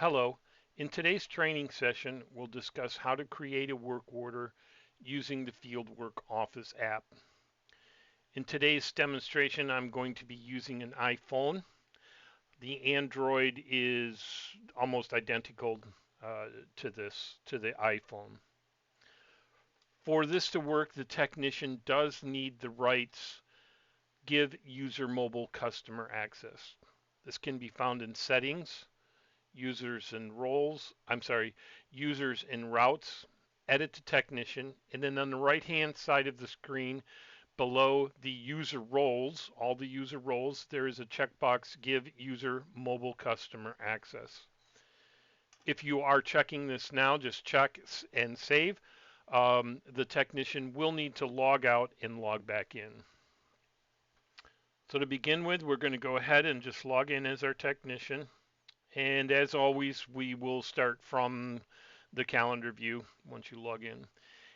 Hello. In today's training session, we'll discuss how to create a work order using the Fieldwork Office app. In today's demonstration, I'm going to be using an iPhone. The Android is almost identical to the iPhone. For this to work, the technician does need the rights give user mobile customer access. This can be found in settings, users and routes, edit to technician, and then on the right hand side of the screen below the user roles, all the user roles, there is a checkbox give user mobile customer access. If you are checking this now, just check and save. The technician will need to log out and log back in. So to begin with, we're going to go ahead and just log in as our technician. And as always, we will start from the calendar view once you log in.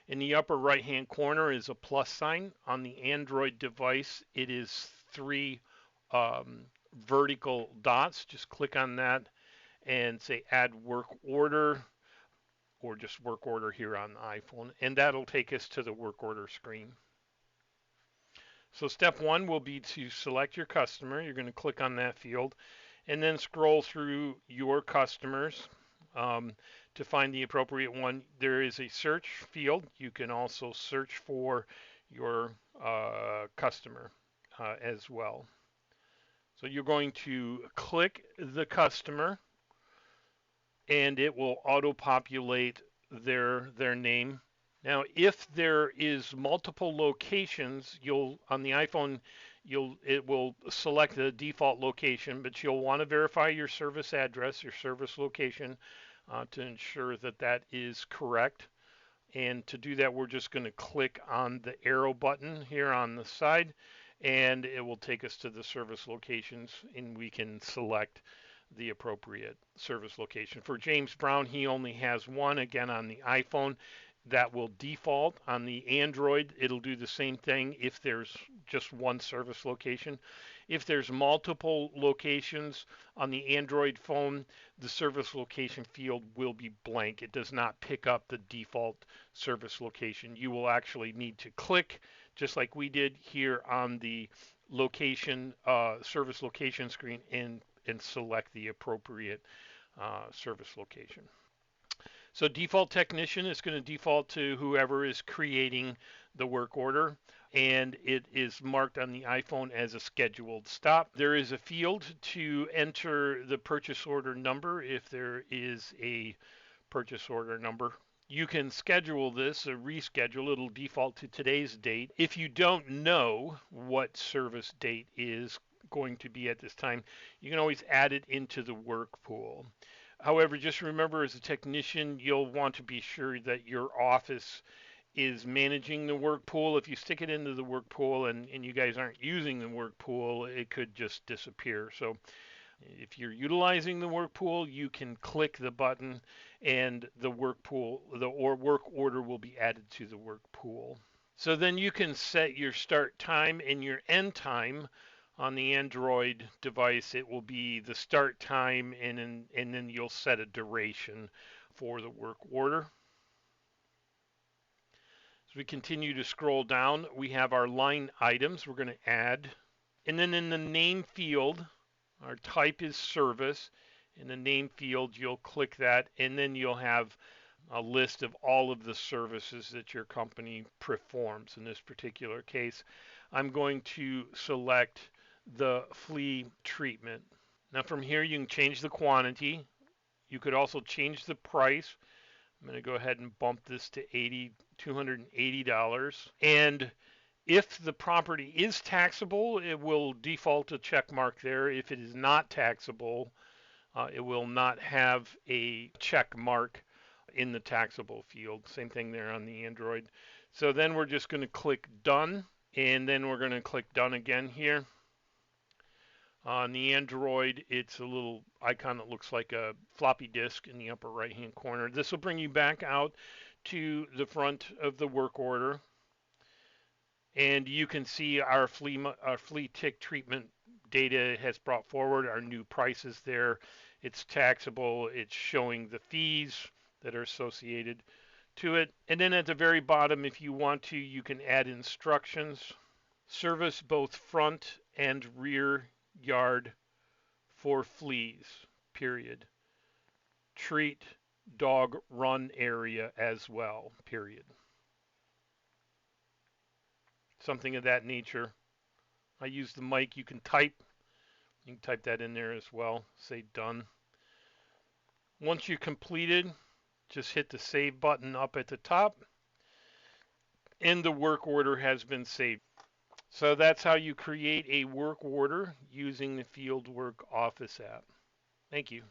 In the upper right hand corner is a plus sign. On the Android device, it is three vertical dots. Just click on that and say add work order, or just work order here on the iPhone, and that'll take us to the work order screen. So step one will be to select your customer. You're going to click on that field and then scroll through your customers to find the appropriate one. There is a search field. You can also search for your customer as well. So you're going to click the customer and it will auto-populate their name. Now, if there is multiple locations, on the iPhone, it will select the default location, but you'll want to verify your service address, your service location, to ensure that that is correct. And to do that, we're just going to click on the arrow button here on the side, and it will take us to the service locations, and we can select the appropriate service location. For James Brown, he only has one, again, on the iPhone. That will default. On the Android, it'll do the same thing if there's just one service location. If there's multiple locations on the Android phone, the service location field will be blank. It does not pick up the default service location. You will actually need to click, just like we did here on the location service location screen, and select the appropriate service location. So default technician is going to default to whoever is creating the work order, and it is marked on the iPhone as a scheduled stop. There is a field to enter the purchase order number if there is a purchase order number. You can schedule this or reschedule. It'll default to today's date. If you don't know what service date is going to be at this time, you can always add it into the work pool. However, just remember, as a technician, you'll want to be sure that your office is managing the work pool. If you stick it into the work pool and you guys aren't using the work pool, it could just disappear. So if you're utilizing the work pool, you can click the button and the work pool, work order will be added to the work pool. So then you can set your start time and your end time. On the Android device, it will be the start time, and then you'll set a duration for the work order. As we continue to scroll down, we have our line items we're going to add. And then in the name field, our type is service. In the name field, you'll click that, and then you'll have a list of all of the services that your company performs. In this particular case, I'm going to select the flea treatment. Now from here you can change the quantity. You could also change the price. I'm going to go ahead and bump this to $280. And if the property is taxable, it will default a check mark there. If it is not taxable, it will not have a check mark in the taxable field. Same thing there on the Android. So then we're just going to click done, and then we're going to click done again here. On the Android, it's a little icon that looks like a floppy disk in the upper right hand corner. This will bring you back out to the front of the work order, and you can see our flea tick treatment data has brought forward our new prices there, It's taxable. It's showing the fees that are associated to it. And then at the very bottom, if you want to, you can add instructions. Service both front and rear yard for fleas, period. Treat dog run area as well, period. Something of that nature. I use the mic. You can type that in there as well. Say done. Once you're completed, just hit the save button up at the top and the work order has been saved. So that's how you create a work order using the Fieldwork Office app. Thank you.